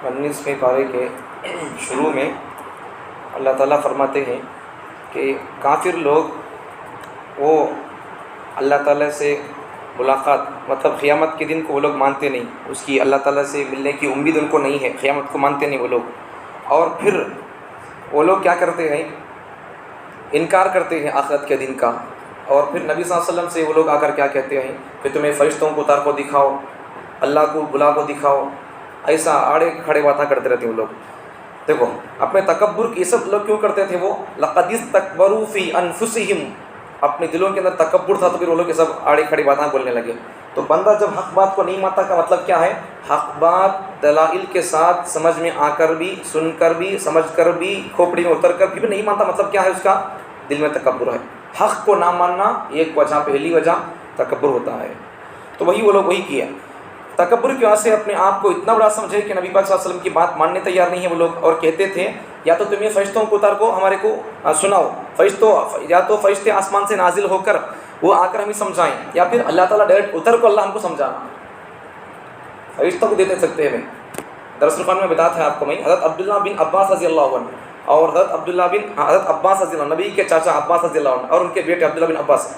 19ویں پارے کے شروع میں اللہ تعالیٰ فرماتے ہیں کہ کافر لوگ وہ اللہ تعالیٰ سے ملاقات مطلب قیامت کے دن کو وہ لوگ مانتے نہیں، اس کی اللہ تعالیٰ سے ملنے کی امید ان کو نہیں ہے، قیامت کو مانتے نہیں وہ لوگ، اور پھر وہ لوگ کیا کرتے ہیں، انکار کرتے ہیں آخرت کے دن کا، اور پھر نبی صلی اللہ علیہ وسلم سے وہ لوگ آ کر کیا کہتے ہیں کہ تمہیں فرشتوں کو اتار کو دکھاؤ، اللہ کو بلا کو دکھاؤ، ایسا آڑے کھڑے باتیں کرتے رہتے ہیں وہ لوگ۔ دیکھو اپنے تکبر کی یہ سب لوگ کیوں کرتے تھے، وہ لقد استکبروا فی انفسہم، اپنے دلوں کے اندر تکبر تھا تو پھر وہ لوگ یہ سب آڑے کھڑے باتیں بولنے لگے۔ تو بندہ جب حق بات کو نہیں مانتا کا مطلب کیا ہے، حق بات دلائل کے ساتھ سمجھ میں آ کر بھی، سن کر بھی، سمجھ کر بھی، کھوپڑی میں اتر کر بھی نہیں مانتا، مطلب کیا ہے، اس کا دل میں تکبر ہے۔ حق کو نہ ماننا ایک وجہ، پہلی وجہ تکبر ہوتا ہے۔ تو وہ لوگ وہی کیا، تکبر کی وجہ سے اپنے آپ کو اتنا بڑا سمجھے کہ نبی پاک صلی اللہ علیہ وسلم کی بات ماننے تیار نہیں ہے وہ لوگ، اور کہتے تھے یا تو تمہیں فرشتوں کو اتار کو ہمارے کو سناؤ، یا تو فرشتے آسمان سے نازل ہو کر وہ آ کر ہمیں سمجھائیں، یا پھر اللہ تعالیٰ ڈائریکٹ اتر کو اللہ ہم کو سمجھانا۔ فرشتوں کو دیتے سکتے ہیں۔ درس القرآن میں بتایا تھا آپ کو میں، حضرت عبداللہ بن عباس رضی اللہ عنہ اور حضرت عباس رضی اللہ عنہ، نبی کے چاچا عباس رضی اللہ عنہ اور ان کے بیٹے عبداللہ بن عباس،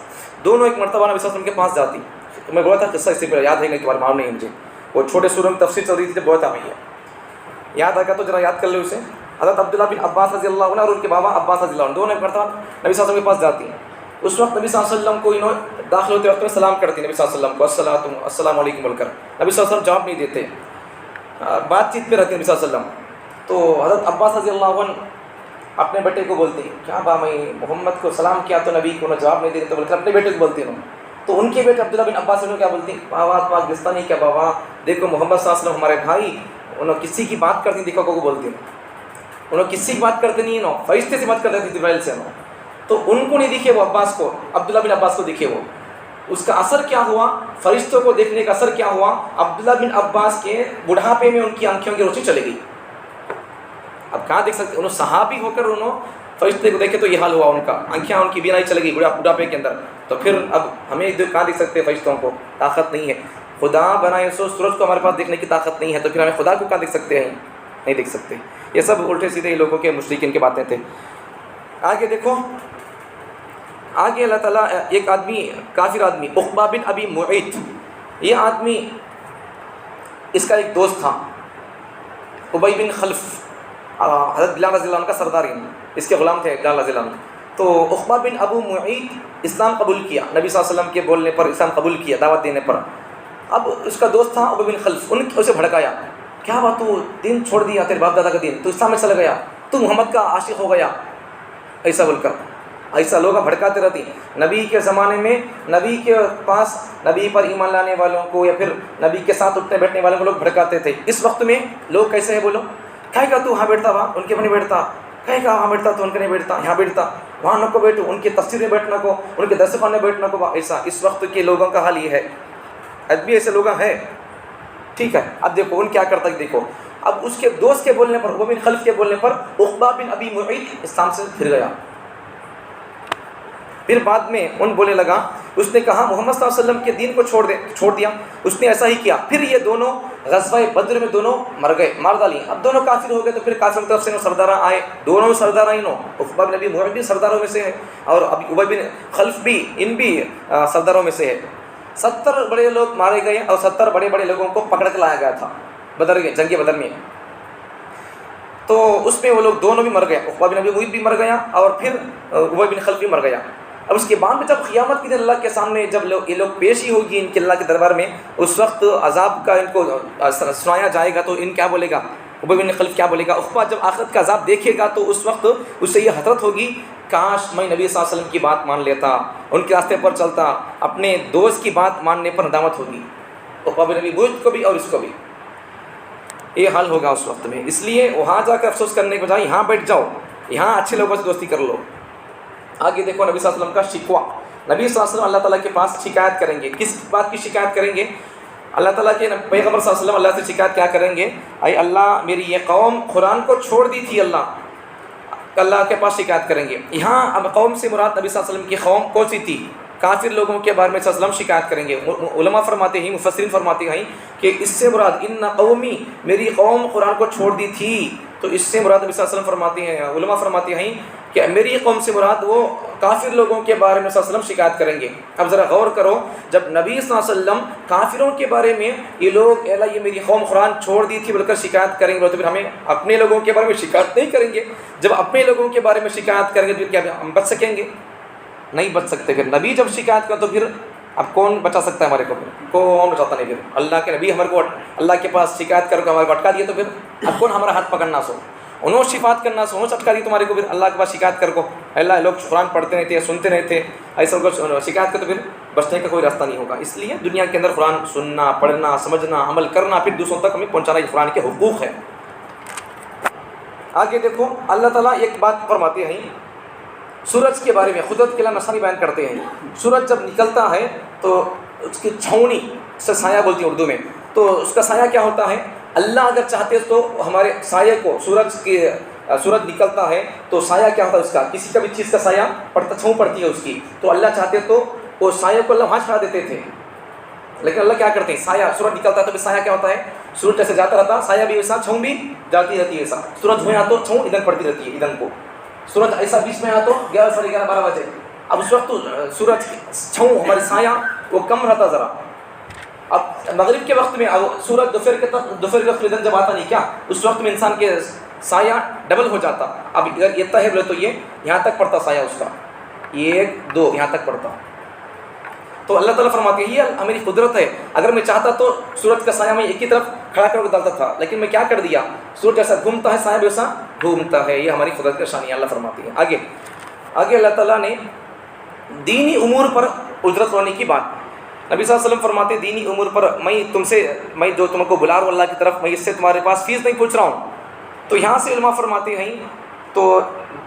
دونوں ایک مرتبہ نبی صلی اللہ علیہ وسلم کے پاس جاتی۔ میں بولا تھا قصہ، اس سے پہلے یاد ہے کہ بار معلوم نہیں ہے مجھے، وہ چھوٹے سوروں میں تفسیر چل رہی تھی، بہت آئی ہے، یاد آ گیا تو ذرا یاد کر لیں اسے۔ حضرت عبداللہ بن عباس رضی اللہ عنہ اور ان کے بابا عباس رضی اللہ عنہ دونوں ایک مرتبہ نبی صلی اللہ علیہ وسلم کے پاس جاتی ہیں۔ اس وقت نبی صلی اللہ علیہ وسلم کو انہوں داخل ہوتے وقت میں سلام کرتی، نبی صلی اللہ علیہ وسلم کو السلام علیکم بول کر، نبی صلی اللہ علیہ وسلم جواب نہیں دیتے، بات چیت پہ رہتے نبی صلی اللہ علیہ وسلم۔ تو حضرت عباس رضی اللہ عنہ اپنے بیٹے کو بولتے ہیں، کیا با میں محمد کو سلام کیا تو نبی کو جواب نہیں دیتے، تو بول کر اپنے بیٹے کو بولتے ہیں۔ تو ان کے بیٹے عبداللہ بن عباس نے کیا بولتی ہیں، بابا پاکستانی کیا بابا دیکھو محمد صلی اللہ علیہ وسلم ہمارے بھائی، انہوں کسی کی بات کرتی دیکھو کو بولتی ہیں، انہوں کسی کی بات کرتے نہیں، فرشتے سے بات کرتے تھے جبرائیل سے، تو ان کو نہیں دکھے وہ عباس کو، عبداللہ بن عباس کو دکھے وہ۔ اس کا اثر کیا ہوا، فرشتوں کو دیکھنے کا اثر کیا ہوا، عبداللہ بن عباس کے بڑھاپے میں ان کی آنکھوں کی روشنی چلے گئی۔ اب کہاں دیکھ سکتے، انہوں صحابی ہو کر انہوں فرشتے کو دیکھے تو یہ حال ہوا ان کا، آنکھیں ان کی بینائی چلے گئی بڑھاپے کے اندر، تو پھر اب ہمیں کہاں دیکھ سکتے فرشتوں کو، طاقت نہیں ہے، خدا بنائے سو سورج کو ہمارے پاس دیکھنے کی طاقت نہیں ہے، تو پھر ہمیں خدا کو کہاں دیکھ سکتے ہیں، نہیں دیکھ سکتے۔ یہ سب الٹے سیدھے لوگوں کے مشرکین کی باتیں تھے۔ آگے دیکھو، آگے اللہ تعالیٰ ایک آدمی، کافر آدمی عقبہ بن ابی معیط، یہ آدمی اس کا ایک دوست تھا ابی بن خلف، حضرت بلال رضی اللہ عنہ کا سردار، اس کے غلام تھے بلال رضی اللہ عنہ۔ تو عقبہ بن ابو معیط اسلام قبول کیا، نبی صلی اللہ علیہ وسلم کے بولنے پر اسلام قبول کیا، دعوت دینے پر۔ اب اس کا دوست تھا ابی بن خلف، اسے بھڑکایا، کیا بات تو دین چھوڑ دیا، تیرے باپ دادا کا دین، تو اسلام میں چلا گیا، تو محمد کا عاشق ہو گیا، ایسا بول کر ایسا لوگ بھڑکاتے رہتی۔ نبی کے زمانے میں نبی کے پاس نبی پر ایمان لانے والوں کو یا پھر نبی کے ساتھ اٹھنے بیٹھنے والوں کو لوگ بھڑکاتے تھے۔ اس وقت میں لوگ کیسے ہیں بولو، کہے گا تو وہاں بیٹھتا، وہاں ان کے نہیں بیٹھتا، کہے گا وہاں بیٹھتا تو ان کے نہیں بیٹھتا، یہاں بیٹھتا، وہاں نہ کو بیٹھو، ان کی تفسیر میں بیٹھنا کو، ان کے درس خوان میں بیٹھنا کو، ایسا اس وقت کے لوگوں کا حال یہ ہے۔ اب بھی ایسے لوگ ہیں، ٹھیک ہے۔ اب دیکھو ان کیا کرتا ہے، دیکھو اب اس کے دوست کے بولنے پر، ابی بن خلف کے بولنے پر عقبہ بن ابی معیط اسلام سے پھر گیا۔ پھر بعد میں ان بولنے لگا، اس نے کہا محمد صلی اللہ علیہ وسلم کے دین کو چھوڑ دیا، اس نے ایسا ہی کیا۔ پھر یہ دونوں غزوہ بدر میں دونوں مر گئے، مار ڈالی، اب دونوں کافر ہو گئے۔ تو پھر کافر کی طرف سے سردار آئے، دونوں سردار آئے، عقبہ بن ابی معیط بھی سرداروں میں سے ہے اور ابی بن خلف بھی، ان بھی سرداروں میں سے ہے۔ 70 بڑے لوگ مارے گئے اور 70 بڑے بڑے لوگوں کو پکڑ کے لایا گیا تھا جنگ بدر میں۔ تو اس میں وہ لوگ دونوں بھی مر گئے، عقبہ بن ابی معیط بھی مر گیا اور پھر ابی بن خلف بھی مر گیا۔ اب اس کے بعد میں جب قیامت کے دن اللہ کے سامنے جب یہ لوگ پیشی ہوگی ان کے اللہ کے دربار میں، اس وقت عذاب کا ان کو سنایا جائے گا، تو ان کیا بولے گا، ابی بن خلف کیا بولے گا، عقبہ جب آخرت کا عذاب دیکھے گا تو اس وقت اس سے یہ حسرت ہوگی، کاش میں نبی صلی اللہ علیہ وسلم کی بات مان لیتا، ان کے راستے پر چلتا، اپنے دوست کی بات ماننے پر ندامت ہوگی، عقبہ بن ابی معیط کو بھی اور اس کو بھی یہ حال ہوگا اس وقت میں۔ اس لیے وہاں جا کر افسوس کرنے کے بجائے یہاں بیٹھ جاؤ، یہاں اچھے لوگوں سے دوستی کر لو۔ آگے دیکھو نبی صلی اللہ علیہ وسلم کا شکوہ، نبی صلی اللہ علیہ وسلم اللہ تعالیٰ کے پاس شکایت کریں گے، کس بات کی شکایت کریں گے، اللہ تعالیٰ کے پیغمبر صلی اللہ علیہ وسلم اللہ سے شکایت کیا کریں گے، اے اللہ میری یہ قوم قرآن کو چھوڑ دی تھی، اللہ کے پاس شکایت کریں گے۔ یہاں اب قوم سے مراد نبی صلی اللہ علیہ وسلم کی قوم کون سی تھی، کافر لوگوں کے بارے میں صلی اللہ علیہ وسلم شکایت کریں گے۔ علماء فرماتے ہیں، مفسرین فرماتے ہیں کہ اس سے مراد ان قومی، میری قوم قرآن کو چھوڑ دی تھی، تو اس سے مراد نبی صلی اللہ علیہ وسلم فرماتے ہیں، علماء فرماتے ہیں کہ میری قوم سے مراد وہ کافر لوگوں کے بارے میں صلی اللہ علیہ وسلم شکایت کریں گے۔ اب ذرا غور کرو، جب نبی صلی اللہ علیہ وسلم کافروں کے بارے میں یہ لوگ اے اللہ یہ میری قوم قرآن چھوڑ دی تھی بول کر شکایت کریں گے، تو پھر ہمیں اپنے لوگوں کے بارے میں شکایت نہیں کریں گے؟ جب اپنے لوگوں کے بارے میں شکایت کریں گے تو پھر کیا ہم بچ سکیں گے؟ نہیں بچ سکتے۔ پھر نبی جب شکایت کرے تو پھر اب کون بچا سکتا ہے ہمارے کو؟ پھر کون بچاتا نہیں؟ پھر اللہ کے نبی ہمارے کو اللہ کے پاس شکایت کر کے ہمارے کو اٹکا دیے تو پھر اب کون ہمارا ہاتھ پکڑنا سو؟ انہوں شفاعت کرنا سو اٹکا دی تمہارے کو، پھر اللہ کے پاس شکایت کر کو اللہ لوگ قرآن پڑھتے نہیں تھے، سنتے نہیں تھے، ایسا کو شکایت کر تو پھر بچنے کا کوئی راستہ نہیں ہوگا۔ اس لیے دنیا کے اندر قرآن سننا، پڑھنا، سمجھنا، عمل کرنا، پھر دوسروں تک ہمیں پہنچانا، یہ قرآن کے حقوق ہے۔ آگے دیکھو اللہ تعالیٰ ایک بات فرماتے ہیں سورج کے بارے میں، قدرت کے اللہ نشانی بیان کرتے ہیں۔ سورج جب نکلتا ہے تو اس کی چھاؤنی سے سایہ بولتی ہیں اردو میں، تو اس کا سایہ کیا ہوتا ہے؟ اللہ اگر چاہتے تو ہمارے سایہ کو سورج نکلتا ہے تو سایہ کیا ہوتا ہے اس کا؟ کسی کا بھی چیز کا سایہ پڑتا، چھاؤں پڑتی ہے اس کی، تو اللہ چاہتے تو وہ سایہ کو اللہ وہاں چھڑا دیتے تھے، لیکن اللہ کیا کرتے ہیں؟ سایہ سورج نکلتا ہے تو پھر سایہ کیا ہوتا ہے؟ سورج جیسے جاتا رہتا سایہ بھی ویسا، چھاؤں بھی جاتی رہتی ہے ویسا۔ سورج ہوئے تو چھاؤں ادھر پڑتی رہتی ہے ادھر کو، سورج ایسا بیچ میں تو 11 ساڑھے 11 12 بجے، اب اس وقت تو سورج چھاؤں ہمارے سایہ وہ کم رہتا ذرا۔ اب مغرب کے وقت میں سورج دوپہر کے وقت ادھر جب آتا نہیں کیا، اس وقت میں انسان کے سایہ ڈبل ہو جاتا۔ اب اگر یہ ہے بولے تو یہ یہاں تک پڑتا سایہ اس کا، 1 2 یہاں تک پڑتا۔ تو اللہ تعالیٰ فرماتے ہیں یہ میری قدرت ہے، اگر میں چاہتا تو سورج کا سایہ میں ایک ہی طرف کھڑا کر کے ڈالتا تھا، لیکن میں کیا کر دیا؟ سورج جیسا گھومتا ہے سایہ بھی ویسا گھومتا ہے، یہ ہماری قدرت کی نشانی ہے، اللہ فرماتی ہے۔ آگے اللہ تعالیٰ نے دینی امور پر اجرت ہونے کی بات، نبی صلی اللہ علیہ وسلم فرماتے ہیں دینی امور پر میں جو تم کو بلا رہا ہوں اللہ کی طرف، میں اس سے تمہارے پاس فیس نہیں پوچھ رہا ہوں۔ تو یہاں سے علماء فرماتے ہیں تو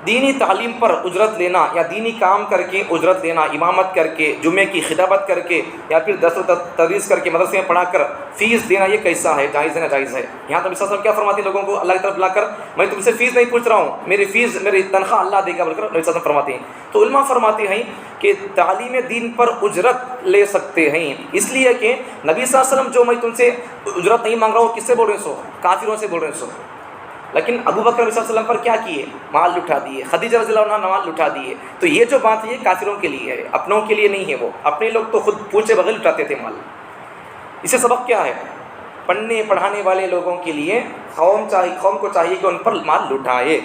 دینی تعلیم پر اجرت لینا یا دینی کام کر کے اجرت لینا، امامت کر کے، جمعے کی خطابت کر کے، یا پھر درس و تدریس کر کے، مدرسے میں پڑھا کر فیس دینا، یہ کیسا ہے؟ جائز ہے ناجائز ہے؟ یہاں تو نبی صلی اللہ علیہ وسلم کیا فرماتے ہیں لوگوں کو اللہ کی طرف بلا کر، میں تم سے فیس نہیں پوچھ رہا ہوں، میری تنخواہ اللہ دے گا بول کر نبی صلی اللہ علیہ وسلم فرماتے ہیں۔ تو علماء فرماتے ہیں کہ تعلیم دین پر اجرت لے سکتے ہیں، اس لیے کہ نبی صلی اللہ علیہ وسلم جو میں تم سے اجرت نہیں مانگ رہا ہوں، کس سے بول رہے سو؟ کافروں سے بول رہے سو۔ لیکن ابو بکر صلی اللہ علیہ وسلم پر کیا کیے؟ مال لٹا دیے، خدیجہ رضی اللہ عنہ مال لٹا دیے۔ تو یہ جو بات ہے یہ کافروں کے لیے ہے، اپنوں کے لیے نہیں ہے۔ وہ اپنے لوگ تو خود پوچھے بغیر لٹاتے تھے مال۔ اس سے سبق کیا ہے؟ پڑھنے پڑھانے والے لوگوں کے لیے قوم کو چاہیے کہ ان پر مال لٹائے،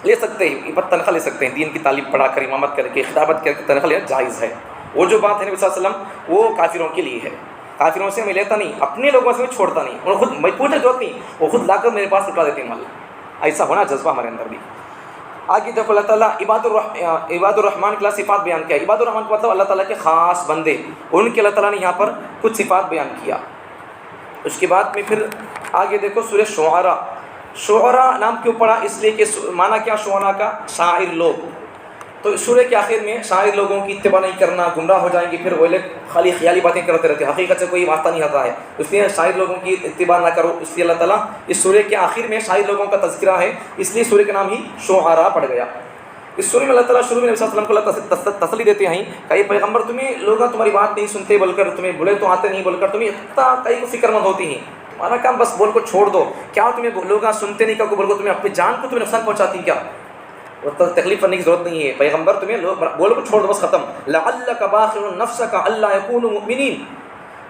لے سکتے ہیں، پر تنخواہ لے سکتے ہیں، دین کی تعلیم پڑھا کر، امامت کر کے، خطابت کر کے تنخواہ لینا جائز ہے۔ وہ جو بات ہے نبی صلی اللہ علیہ وسلم وہ کافروں کے لیے ہے، کافروں سے میں لیتا نہیں، اپنے لوگوں سے میں چھوڑتا نہیں، اور خود میں پوچھنے ضرورت نہیں، وہ خود لا کر میرے پاس لٹا دیتے ہیں مال۔ ایسا ہونا جذبہ ہمارے اندر بھی۔ آگے دیکھو اللہ تعالیٰ عباد الرحمن کی صفات بیان کیا۔ عباد الرحمن کو مطلب اللہ تعالیٰ کے خاص بندے، ان کے اللہ تعالیٰ نے یہاں پر کچھ صفات بیان کیا۔ اس کے بعد میں پھر آگے دیکھو سورہ شعراء نام کیوں پڑا؟ اس لیے کہ معنی کیا شعراء کا؟ شاعر لوگ۔ تو سورہ کے آخر میں شاعر لوگوں کی اتباع نہیں کرنا، گمراہ ہو جائیں گے، پھر وہ لوگ خالی خیالی باتیں کرتے رہتے ہیں، حقیقت سے کوئی واسطہ نہیں ہوتا ہے، اس لیے شاعر لوگوں کی اتباع نہ کرو۔ اس لیے اللہ تعالیٰ اس سورہ کے آخر میں شاعر لوگوں کا تذکرہ ہے، اس لیے سورہ کا نام ہی شعراء پڑ گیا۔ اس سورہ میں اللہ تعالیٰ شروع میں نبی صلی اللہ علیہ وسلم کو اللہ تسلی دیتے ہیں کہ یہ پیغمبر تمہیں لوگ تمہاری بات نہیں سنتے بول کر، تمہیں بولے تو آتے نہیں بول کر، تمہیں اتنا کئی فکر مند ہوتی ہیں، تمہارا کام بس بول کو چھوڑ دو۔ کیا تمہیں لوگ سنتے نہیں کہ بول کو تمہیں اپنی جان کو تمہیں نقصان پہنچاتی ہیں کیا؟ وہ تکلیف کرنے کی ضرورت نہیں ہے، پیغمبر تمہیں بولو کو چھوڑ دو، بس ختم۔ لعلک باخع نفسک الا یکونوا مؤمنین،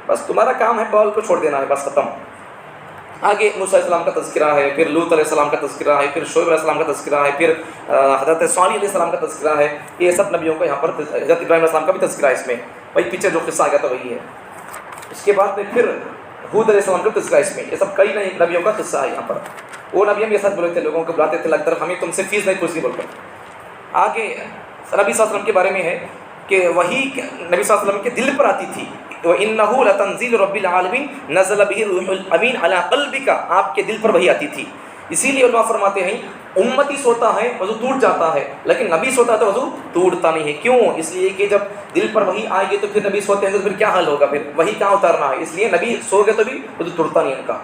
بس تمہارا کام ہے بول کو چھوڑ دینا ہے، بس ختم۔ آگے موسیٰ علیہ السلام کا تذکرہ ہے، پھر لوط علیہ السلام کا تذکرہ ہے، پھر شعیب علیہ السلام کا تذکرہ ہے، پھر حضرت صالح علیہ السلام کا تذکرہ ہے۔ یہ سب نبیوں کا یہاں پر، حضرت ابراہیم علیہ السلام کا بھی تذکرہ ہے اس میں، وہی پیچھے جو قصہ آ گیا تھا وہی ہے۔ اس کے بعد میں پھر ہود علیہ السلام کا تذکرہ اس میں، یہ سب کئی نئی نبیوں کا قصہ ہے یہاں پر۔ وہ نبی ہم یہ ساتھ بولے تھے، لوگوں کو بلاتے تھے لگ طرف، ہمیں تم سے فیس نہیں پوچھنی بول کر۔ آگے نبی صلی اللہ علیہ وسلم کے بارے میں ہے کہ وہی نبی صلی اللہ علیہ وسلم کے دل پر آتی تھی، وَإِنَّهُ لَتَنزِيلُ رَبِّ الْعَالَمِينَ نَزَلَ بِهِ الرُّوحُ الْأَمِينُ عَلَىٰ قَلْبِكَ، آپ کے دل پر وہی آتی تھی۔ اسی لیے علماء فرماتے ہیں امتی سوتا ہے وضو ٹوٹ جاتا ہے، لیکن نبی سوتا ہے تو وضو ٹوٹتا نہیں ہے۔ کیوں؟ اس لیے کہ جب دل پر وہی آئے گی تو پھر نبی سوتے ہیں تو پھر کیا حال ہوگا، پھر وہی کہاں اتارنا ہے، اس لیے نبی سو گئے تو بھی وضو ٹوٹتا نہیں ان کا،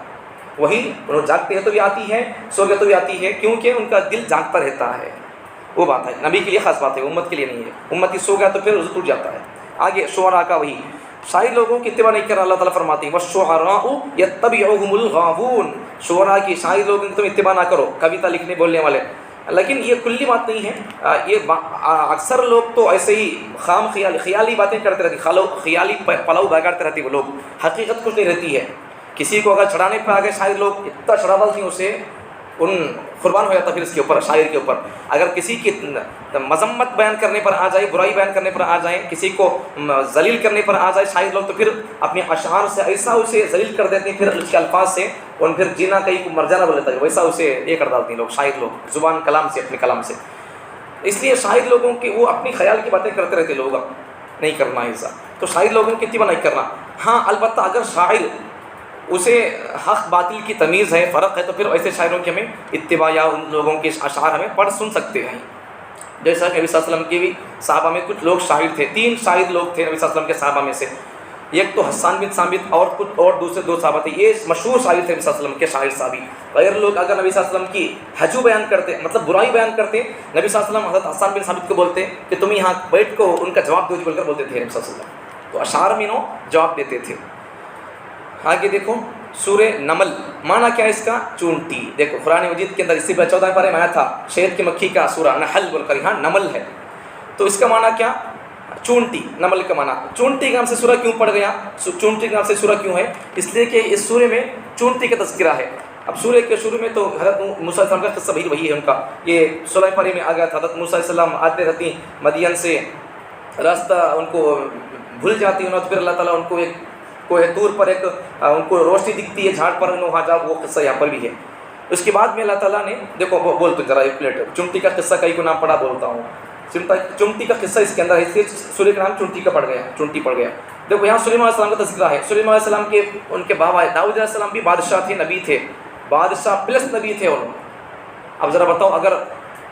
وہی جاگتے ہیں تو بھی آتی ہے، سو گئے تو بھی آتی ہے، کیونکہ ان کا دل جاگتا رہتا ہے۔ وہ بات ہے، نبی کے لیے خاص بات ہے، امت کے لیے نہیں ہے، امتی سو گیا تو پھر روزہ ٹوٹ جاتا ہے۔ آگے شعراء کا وہی شاعر لوگوں کی اتباع نہیں کرنا، اللہ تعالیٰ فرماتے ہیں وَالشُّعَرَاءُ يَتَّبِعُهُمُ الْغَاوُونَ، شعراء کی شاعر لوگوں کی تم اتباع نہ کرو، کویتا لکھنے بولنے والے۔ لیکن یہ کلی بات نہیں ہے، یہ اکثر لوگ تو ایسے ہی خام خیالی باتیں کرتے رہتے، خیالی پلاؤ بگاڑتے رہتے، وہ لوگ حقیقت کچھ نہیں رہتی ہے۔ کسی کو اگر چڑھانے پہ آگے شاعر لوگ اتنا چڑھا ڈالتے ہیں اسے، ان قربان ہو جاتا پھر اس کے اوپر، شاعر کے اوپر۔ اگر کسی کی مذمت بیان کرنے پر آ جائے، برائی بیان کرنے پر آ جائیں، کسی کو ذلیل کرنے پر آ جائے شاعر لوگ، تو پھر اپنے اشعار سے ایسا اسے ذلیل کر دیتے ہیں، پھر اس کے الفاظ سے اور پھر جینا کہیں کو مر جانا بول لیتا ہے، ویسا اسے یہ کر ڈالتے ہیں لوگ، شاعر لوگ زبان کلام سے، اپنے کلام سے۔ اس لیے شاعر لوگوں کی وہ اپنی خیال کی باتیں کرتے رہتے لوگ، نہیں کرنا ایسا، تو شاعر لوگوں کی اتباع نہیں کرنا۔ ہاں البتہ اگر شاعر اسے حق باطل کی تمیز ہے، فرق ہے، تو پھر ایسے شاعروں کی ہمیں اتباع یا ان لوگوں کے اشعار ہمیں پڑھ سن سکتے ہیں۔ جیسا کہ نبی صلی اللہ علیہ وسلم کے بھی صحابہ میں کچھ لوگ شاعر تھے، 3 شاعر لوگ تھے نبی صلی اللہ علیہ وسلم کے صحابہ میں سے، ایک تو حسان بن ثابت اور کچھ اور دوسرے 2 صحابہ تھے، یہ مشہور شاعر تھے نبی صلی اللہ علیہ وسلم کے شاعر صحابی۔ غیر لوگ اگر نبی صلی اللہ علیہ وسلم کی حجو بیان کرتے، مطلب برائی بیان کرتے، نبی صلی اللہ علیہ وسلم حضرت حسان بن ثابت کو بولتے کہ تم یہاں بیٹھ کو ان کا جواب دو، بول کر بولتے تھے نبی صلی اللہ علیہ وسلم، تو اشعار میں جواب دیتے تھے۔ آگے دیکھو سورہ نمل، معنی کیا ہے اس کا؟ چونٹی۔ دیکھو قرآن مجید کے اندر اسی پر 14 پارے میں آیا تھا، شہد کی مکھی کا سورہ نحل بول کر، یہاں نمل ہے، تو اس کا معنی کیا؟ چونٹی، نمل کا معنی۔ چونٹی کے نام سے سورہ کیوں پڑ گیا؟ چونٹی کے نام سے سورہ کیوں ہے؟ اس لیے کہ اس سورہ میں چونٹی کا تذکرہ ہے۔ اب سورہ کے شروع میں تو حضرت موسیٰ علیہ السلام کا قصہ وہی ہے ان کا، یہ 16 پارے میں آ گیا تھا، حضرت موسیٰ علیہ السلام آتے رہتی مدین سے، راستہ ان کو بھول جاتی انہوں، تو پھر اللہ تعالیٰ ان کو ایک کوہ طور پر ایک ان کو روشنی دکھتی ہے جھاڑ پر، وہاں جا، وہ قصہ یہاں پر بھی ہے۔ اس کے بعد میں اللہ تعالیٰ نے دیکھو بول تو ذرا ایک پلیٹ چمٹی کا قصہ کئی کو نام پڑا بولتا ہوں، چمٹی کا قصہ اس کے اندر ہے، اس لیے سورہ کا نام چمٹی کا پڑ گیا، چمٹی پڑ گیا۔ دیکھو یہاں سلیمان علیہ السلام کا تذکرہ ہے۔ سلیمان علیہ السلام کے ان کے بابا داؤد علیہ السلام بھی بادشاہ تھے، نبی تھے، بادشاہ پلس نبی تھے انہوں۔ اب ذرا بتاؤ، اگر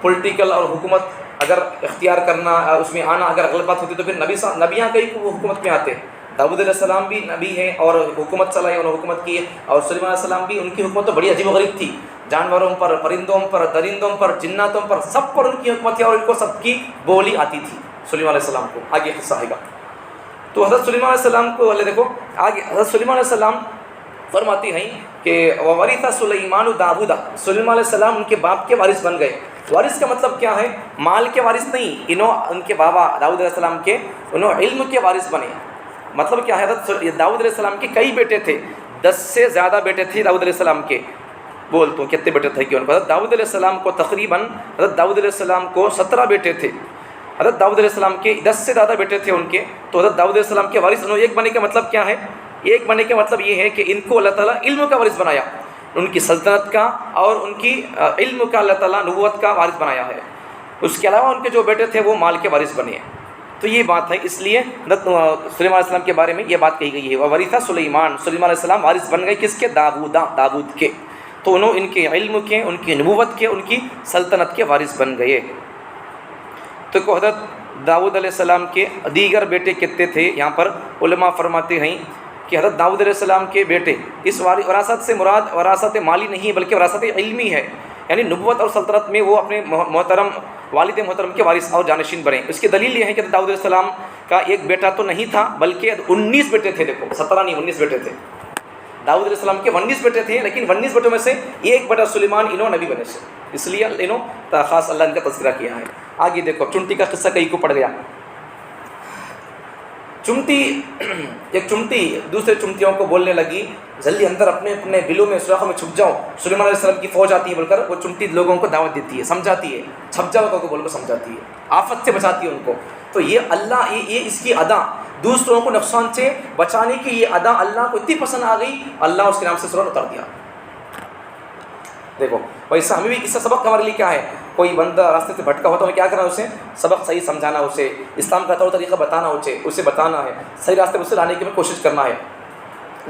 پولیٹیکل اور حکومت اگر اختیار کرنا، اس میں آنا اگر غلط ہوتی تو پھر نبیاں کئی کو وہ حکومت میں آتے۔ داؤد علیہ السلام بھی نبی ہیں اور حکومت چلائی، انہوں نے حکومت کی ہے، اور سلیمان علیہ السلام بھی، ان کی حکومت تو بڑی عجیب و غریب تھی، جانوروں پر، پرندوں پر، درندوں پر، جناتوں پر، سب پر ان کی حکومت ہے، اور ان کو سب کی بولی آتی تھی سلیمان علیہ السلام کو۔ آگے قصہ آئے گا۔ تو حضرت سلیمان علیہ السلام کو دیکھو آگے، حضرت سلیمان علیہ السلام فرماتی ہیں کہ وَوَرِثَ سُلَيْمَانُ دَاوُودَ، سلیمان علیہ السلام ان کے باپ کے وارث بن گئے۔ وارث کا مطلب کیا ہے؟ مال کے وارث نہیں، ان کے بابا داؤد علیہ السلام کے، انہوں علم کے وارث بنے۔ مطلب کیا ہے؟ حضرت داؤد علیہ السلام کے کئی بیٹے تھے، 10 سے زیادہ بیٹے تھے داؤد علیہ السلام کے۔ بول تو کتنے بیٹے تھے کہ ان کو؟ حضرت داؤد علیہ السلام کو تقریباً، حضرت داؤد علیہ السلام کو 17 بیٹے تھے۔ حضرت داؤد علیہ السلام کے 10 سے زیادہ بیٹے تھے ان کے، تو حضرت داؤد علیہ السلام کے وارث انہوں ایک بنے کا مطلب کیا ہے؟ ایک بنے کا مطلب یہ ہے کہ ان کو اللہ تعالیٰ علم کا وارث بنایا، ان کی سلطنت کا اور ان کی علم کا اللہ تعالیٰ نبوت کا وارث بنایا ہے۔ اس کے علاوہ ان کے جو بیٹے تھے وہ مال کے وارث بنے ہیں۔ تو یہ بات ہے، اس لیے حضرت سلیمان علیہ السلام کے بارے میں یہ بات کہی گئی ہے، وَوَرِثَ سُلَيْمَانُ، سلیمان علیہ السلام وارث بن گئے کس کے؟ داؤد کے۔ تو انہوں ان کے علم کے، ان کی نبوت کے، ان کی سلطنت کے وارث بن گئے۔ تو حضرت داؤد علیہ السلام کے دیگر بیٹے کتنے تھے؟ یہاں پر علماء فرماتے ہیں کہ حضرت داؤد علیہ السلام کے بیٹے، اس وراثت سے مراد وراثت مالی نہیں بلکہ وراثت علمی ہے، یعنی نبوت اور سلطنت میں وہ اپنے محترم والد محترم کے وارث اور جانشین بنے۔ اس کی دلیل یہ ہے کہ داؤد علیہ السلام کا ایک بیٹا تو نہیں تھا بلکہ 19 بیٹے تھے، دیکھو 17 نہیں 19 بیٹے تھے۔ داؤد علیہ السلام کے 19 بیٹے تھے، لیکن 19 بیٹوں میں سے ایک بیٹا سلیمان انہوں نبی بنے سے، اس لیے انہوں خاص اللہ ان کا تذکرہ کیا ہے۔ آگے دیکھو چمٹی کا قصہ کئی کو پڑ گیا۔ ایک چمٹی دوسرے چمٹیوں کو بولنے لگی، جلدی اندر اپنے اپنے بلوں میں سوراخوں میں چھپ جاؤ، سلیمان علیہ السلام کی فوج آتی ہے بول کر وہ چمٹی لوگوں کو دعوت دیتی ہے، سمجھاتی ہے، چھپ جاؤ کو بول کر سمجھاتی ہے، آفت سے بچاتی ہے ان کو۔ تو یہ اللہ، یہ اس کی ادا، دوسروں کو نقصان سے بچانے کی یہ ادا اللہ کو اتنی پسند آ گئی، اللہ اس کے نام سے سورہ اتار دیا۔ دیکھو ویسا ہمیں بھی اس سے سبق ہمارے لیے کیا ہے؟ کوئی بندہ راستے سے بھٹکا ہوتا ہے، ہمیں کیا کرنا ہے؟ اسے سبق صحیح سمجھانا، اسے اسلام کا طور طریقہ بتانا، اسے بتانا ہے، صحیح راستے میں اسے لانے کی کوشش کرنا ہے۔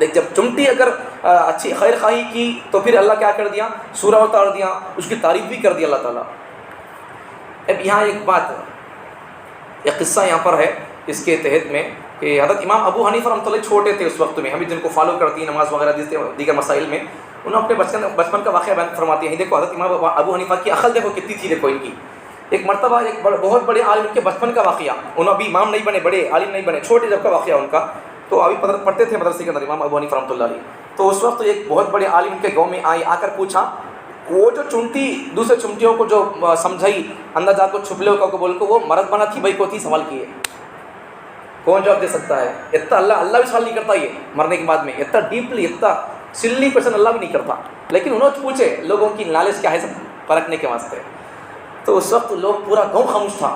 دیکھ جب چمٹی اگر اچھی خیر خواہی کی تو پھر اللہ کیا کر دیا؟ سورہ اتار دیا، اس کی تعریف بھی کر دی اللہ تعالیٰ۔ اب یہاں ایک بات، ایک قصہ یہاں پر ہے اس کے تحت میں کہ حضرت امام ابو حنیفہ رحمۃ اللہ چھوٹے تھے اس وقت میں، ہمیں جن کو فالو کرتی ہیں نماز وغیرہ دیگر مسائل میں، انہوں نے اپنے بچپن کا واقعہ بیان فرماتے ہیں۔ دیکھو حضرت امام ابو حنیفہ کی عقل دیکھو کتنی تھی، دیکھو ان کی ایک مرتبہ ایک بہت بڑے عالم کے بچپن کا واقعہ، انہوں ابھی امام نہیں بنے، بڑے عالم نہیں بنے، چھوٹے جب کا واقعہ ان کا، تو ابھی پڑھتے تھے مدرسے کے اندر امام ابو حنیفہ رحمۃ اللہ علیہ. تو اس وقت ایک بہت بڑے عالم کے گاؤں میں آئے، آ کر پوچھا وہ جو چونٹی دوسرے چونٹیوں کو جو سمجھائی اندر جا کو چھپ لے کو بول کو، وہ مرد بنا تھی بھائی کو تھی؟ سوال کیے. کون جواب دے سکتا ہے؟ اتنا اللہ بھی سوال نہیں کرتا یہ مرنے کے بعد میں، اتنا ڈیپلی اتنا سلی کوشچن اللہ بھی نہیں کرتا. لیکن انہوں نے پوچھے لوگوں کی نالج کیا ہے سب پرکھنے کے واسطے. تو اس وقت لوگ پورا گاؤں خاموش تھا.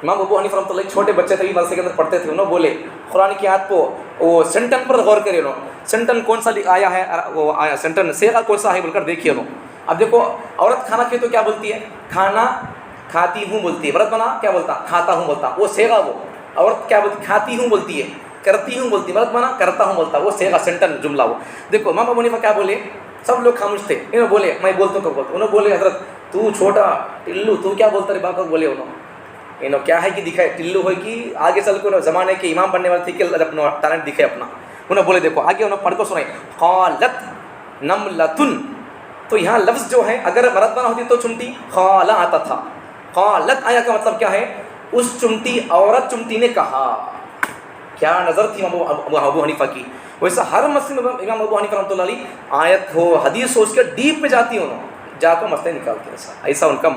امام ابو حنیفہ رحمۃ اللہ چھوٹے بچے تھے، مدرسے کے اندر پڑھتے تھے، انہوں بولے قرآن کی آیت کو وہ سینٹن پر غور کرے، انہوں سینٹن کون سا آیا ہے، وہ آیا سینٹن سیغہ کون سا ہے بول کر دیکھیے. انہوں اب دیکھو عورت کھانا کھائے تو کیا بولتی ہے؟ کھانا کھاتی ہوں بولتی ہے. مرد بنا کیا بولتا؟ کھاتا ہوں بولتا. وہ سیغہ، وہ عورت کیا بولتی؟ کھاتی ہوں بولتی ہے، کرتی ہوں بولتی. مرد بنا کرتا ہوں بولتا. وہ سیغہ سینٹن جملہ. وہ دیکھو امام ابو حنیفہ کیا بولے، سب لوگ خاموش تھے. انہوں بولے میں بولتا ہوں کب بولتا. انہوں بولے حضرت تو چھوٹا ٹلو تو کیا بولتا رے باپ؟ بولے انہوں کیا ہے کہ دکھائے ٹلو ہوئے کہ آگے چل کے زمانے کے امام بننے والے تھے کہ اپنا ٹیلنٹ دکھے اپنا. انہوں بولے دیکھو آگے انہوں پڑھ کو سنائے قالت نملتن. تو یہاں لفظ جو ہے اگر مرد بنا ہوتی تو چمٹی خالہ آتا تھا. قالت آیا کا مطلب کیا ہے؟ اس چمٹی عورت چمٹی نے کہا. کیا نظر تھی ابو حنیفہ کی. ویسا ہر مسئلے میں امام ابو حنیفہ رحمۃ اللہ علیہ آیت ہو حدیث ہو اس کے ڈیپ میں جاتی انہوں جا کر مسئلے نکالتے. ایسا ان کا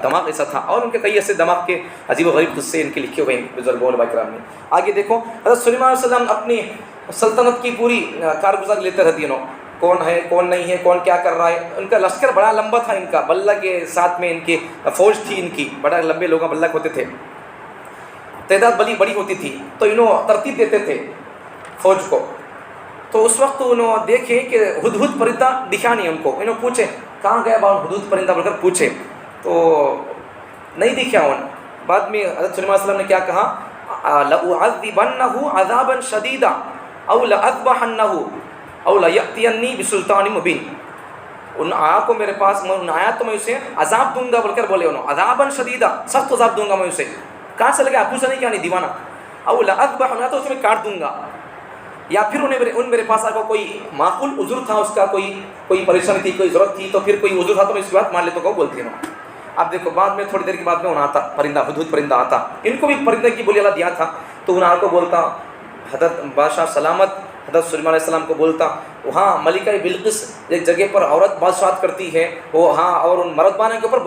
دماغ ایسا تھا. اور ان کے کئی ایسے دماغ کے عجیب و غریب قصے ان کے لکھے ہوئے ہیں بزرگوں علماء کرام نے. آگے دیکھو حضرت سلیمان علیہ السلام اپنی سلطنت کی پوری کارگزاری لیتے رہتی انہوں، کون ہے کون نہیں ہے کون کیا کر رہا ہے. ان کا لشکر بڑا لمبا تھا، ان کا بلہ کے ساتھ میں ان کی فوج تھی، ان کی بڑا لمبے لوگ بلک ہوتے تھے، تعداد بڑی ہوتی تھی. تو انہوں ترتیب دیتے تھے فوج کو. تو اس وقت انہوں دیکھے کہ ہدہد پرندہ دکھا نہیں ان کو. انہوں پوچھے کہاں گیا باؤ ہدہد پرندہ بول کر پوچھے تو نہیں دکھا ان. بعد میں حضرت سلیمان علیہ السلام نے کیا کہا لَأُعَذِّبَنَّهُ عَذَابًا شَدِيدًا أَوْ لَأَذْبَحَنَّهُ أَوْ لَيَأْتِيَنِّي بِسُلْطَانٍ مُبِينٍ. ان آیا کو میرے پاس ان آیا تو میں اسے عذاب دوں گا بول کر بولے انہوں عذابًا شدیدا، سخت عذاب دوں گا میں اسے. کہاں سے لگا پوچھا نہیں کیا نہیں دیوانہ. أَوْ لَأَذْبَحَنَّهُ تو اسے میں کاٹ دوں گا. یا پھر انہیں میرے پاس آ کوئی معقول عذر تھا، اس کا کوئی پریشانی تھی، کوئی ضرورت تھی، تو پھر کوئی عذر تھا تو میں اس کی بات مان لیتا ہوں بولتی ہوں. اب دیکھو بعد میں تھوڑی دیر کے بعد میں انہیں آتا پرندہ ہدہد پرندہ آتا. ان کو بھی پرندے کی بولی اللہ دیا تھا. تو انہیں کو بولتا حضرت بادشاہ سلامت حضرت سلیمان علیہ السلام کو بولتا وہاں ملکہ بلقیس ایک جگہ پر عورت بادشاہت کرتی ہے وہ ہاں، اور ان مرد بانے کے اوپر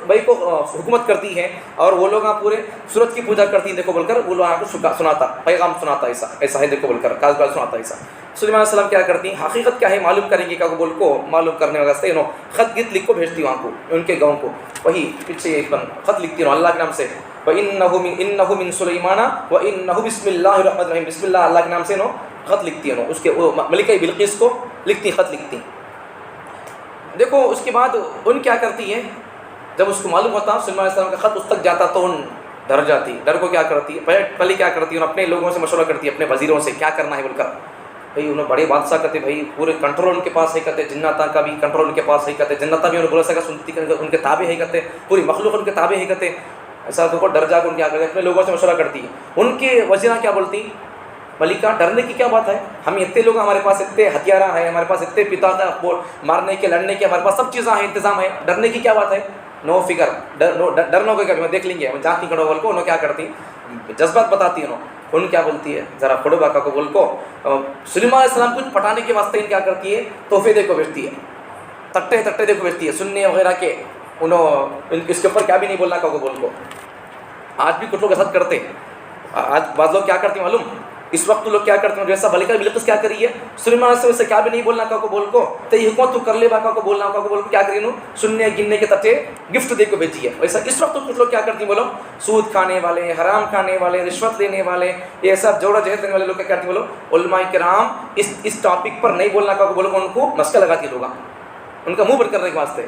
بھائی کو حکومت کرتی ہے، اور وہ لوگ پورے سورج کی پوجا کرتی ہیں دیکھو بول کر وہ لوگ کو سناتا پیغام سناتا ایسا ہے دیکھو بول کر کاز سناتا ایسا. سلیمان علیہ السلام کیا کرتی ہیں حقیقت کیا ہے معلوم کریں گے، کیا بول کو معلوم کرنے واسطے انہوں خط گت لکھ کو بھیجتی وہاں کو ان کے گاؤں کو. وہی پیچھے ایک خط لکھتی ہوں اللہ کے نام سے وَإِنَّهُ مِن سُلَيْمَانَ وَإِنَّهُ بِسْمِ اللَّهِ الرَّحْمَنِ الرَّحِيمِ. بسم اللہ اللہ کے نام سے انہوں خط لکھتی ہیں، اس کے ملکہ بلقیس کو لکھتی خط لکھتی. دیکھو اس کے بعد ان کیا کرتی ہیں جب اس کو معلوم ہوتا سلیمان علیہ السلام کا خط اس تک جاتا تو ان ڈر جاتی. ڈر کو کیا کرتی ہے پہلے کیا کرتی ہے اپنے لوگوں سے مشورہ کرتی ہے اپنے وزیروں سے کیا کرنا ہے بول کر. بھائی انہوں بڑے بادشاہ کہتے بھائی پورے کنٹرول ان کے پاس ہے کہتے، جنتا کا بھی کنٹرول ان کے پاس ہے کہتے، جنتا بھی انہوں بولا سکا سنتی ان کے تابع ہے کہتے، پوری مخلوق ان کے تابع ہے کہتے. ایسا تو ڈر جا کر ان کیا کرتے اپنے لوگوں سے مشورہ کرتی ہے. ان کے وزیرہ کیا بولتی ملکہ ڈرنے کی کیا بات ہے، ہم اتنے لوگ ہمارے پاس اتنے ہتھیار ہیں، ہمارے پاس اتنے پتا مارنے کے لڑنے کے ہمارے پاس سب چیزیں ہیں انتظام ہے، ڈرنے کی کیا بات ہے. نو فکر ڈرنا ہوگا کبھی دیکھ لیں گے ہم جانتی کھڑو بول کو. انہوں کیا کرتی جذبات بتاتی ان کیا بولتی ہے ذرا پڑھو باقا کو بول کو. سلیمان علیہ السلام کچھ پٹانے کے واسطے ان کیا کرتی ہے تحفے دے کو بھیجتی ہے، تٹے دے کو بھیجتی ہے سننے وغیرہ کے. انہوں اس کے اوپر کیا بھی نہیں بولنا کو بول کو. آج بھی کچھ لوگ ایسا کرتے. آج بعض لوگ کیا کرتے معلوم اس وقت لوگ کیا کرتے ہیں جیسا ملکہ بلقیس کیا کری ہے سلیمان علیہ السلام سے کیا بھی نہیں بولنا کا کو بول کو تو یہ حکومت تو کر لے باقا کو بولنا کا کو بول کو کیا کری انہوں سننے گننے کے تٹے گفٹ دے کو بھیجی ہے. ویسا اس وقت کچھ لوگ کیا کرتے ہیں بولو سود کھانے والے، حرام کھانے والے، رشوت دینے والے، یہ سب جوڑا جہیز دینے والے لوگ کیا کرتے ہیں بولو علماء کرام اس ٹاپک پر نہیں بولنا کا کو بولو ان کو مسکا لگاتی لوگ ان کا منہ بند کرنے کے واسطے.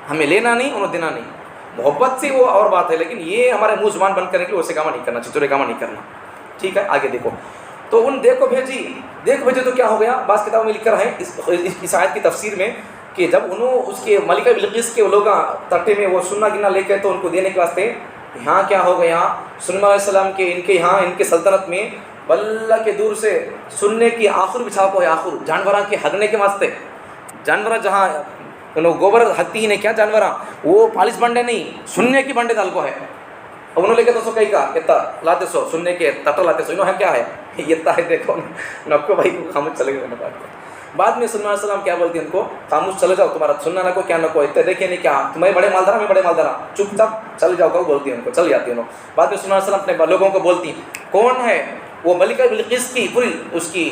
ہمیں لینا نہیں انہوں دینا نہیں، محبت سے وہ اور بات ہے، لیکن یہ ہمارے منہ زبان بند کرنے کے لیے اسے کام نہیں کرنا، چچورے کام نہیں کرنا. ٹھیک ہے آگے دیکھو. تو ان دیکھ بھیجے تو کیا ہو گیا بعض کتابوں میں لکھ کر ہے اس آیت کی تفسیر میں کہ جب انہوں اس کے ملکہ بلقیس کے لوگ تٹے میں وہ سننا گننا لے کے تو ان کو دینے کے واسطے یہاں کیا ہو گیا سلیمان علیہ السلام کے ان کے یہاں ان کے سلطنت میں بلہ کے دور سے سننے کی آخر بچھاؤ کو ہے، آخر جانوراں کے ہگنے کے واسطے. جانور جہاں انہوں گوبر ہتی ہی نہیں کیا جانور وہ پالس بنڈے نہیں سننے کی بنڈے دال کو ہے. اب انہوں لے کے تو سو کہیں کا اتنا لاتے سو سننے کے تٹا لاتے سو انہوں ہے کیا ہے یہ ہے دیکھو نکو بھائی کو خاموش چلے گئے. بعد میں صلی اللہ علیہ وسلم کیا بولتی ہیں ان کو خاموش چلے جاؤ تمہارا سننا نہ کو کیا نہ کو اتنے دیکھے نہیں کیا تمہیں بڑے مالدار میں بڑے مالدار چپ چاپ چل جاؤ گا بولتی ہیں ان کو چل جاتی ہیں انہوں. بعد میں صلی اللہ علیہ وسلم اپنے لوگوں کو بولتی کون ہے وہ ملکہ بلقیس کی پوری اس کی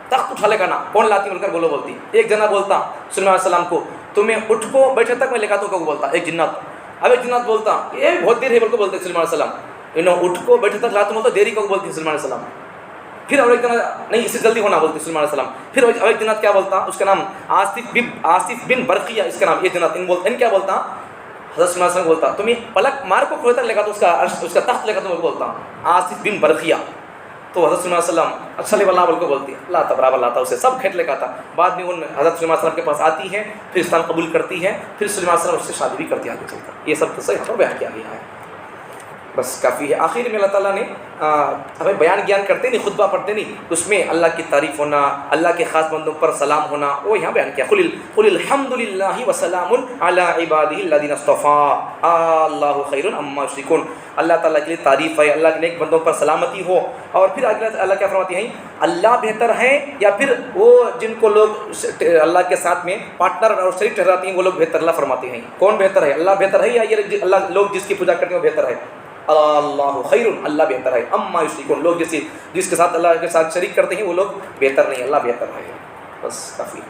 تخت اٹھا لے گا نا کون لاتی مل کر بولو بولتی. ایک جنا بولتا صلی اللہ علیہ وسلم کو تمہیں اٹھ کو بیٹھے تک میں لے کا تو بولتا ایک جنات. اب ایک جنات بولتا یہ بہت دیر ہے بول کو بولتے صلی اللہ علیہ وسلم انہوں اٹھ کو بیٹھے تک لاتے بولتا دیری کو بولتی صلی اللہ علیہ وسلم. پھر اور ایک جنات نہیں اس سے جلدی ہونا بولتی صلی اللہ علیہ وسلم. پھر اور ایک جنات کیا بولتا اس کا نام آصف بن برقیہ اس کا نام یہ جنات ان کیا بولتا حضرت صلی اللہ علیہ وسلم بولتا تمہیں پلک مار کو کھوئے تک لے گا تو اس کا تخت لے گا تمہیں بولتا آصف بن برقیہ. تو حضرت صلی اللہ علیہ وسلم اچھا اللہ بول کو بولتی اللہ تبارک اللہ تھا اسے سب کھیت لے کا تھا. بعد میں ان حضرت صلی اللہ علیہ وسلم کے پاس آتی ہے پھر اسلام قبول کرتی ہے پھر صلی اللہ علیہ وسلم اس سے شادی بھی کرتی ہے آگے چل کر. یہ سب قصہ یہاں پر بیان کیا گیا ہے بس کافی ہے. آخر میں اللہ تعالیٰ نے ہمیں بیان گیان کرتے نہیں خطبہ پڑھتے نہیں اس میں اللہ کی تعریف ہونا اللہ کے خاص بندوں پر سلام ہونا وہ یہاں بیان کیا قل الحمد للہ وسلام علی عبادہ الذین اصطفیٰ اللہ خیر عما یشرکون. اللہ تعالیٰ کے لیے تعریف ہے اللہ کے نیک بندوں پر سلامتی ہو. اور پھر اللہ کیا فرماتی ہیں اللہ بہتر ہے یا پھر وہ جن کو لوگ اللہ کے ساتھ میں پارٹنر اور شریک ٹھہراتی ہیں وہ لوگ بہتر. اللہ فرماتے ہیں کون بہتر ہے اللہ بہتر ہے یا یہ اللہ لوگ جس کی پوجا کرتے ہیں وہ بہتر ہے. اللہ خیر اللہ بہتر ہے اما یشرکون لوگ جس کے ساتھ اللہ کے ساتھ شریک کرتے ہیں وہ لوگ بہتر نہیں اللہ بہتر ہے. بس کافی.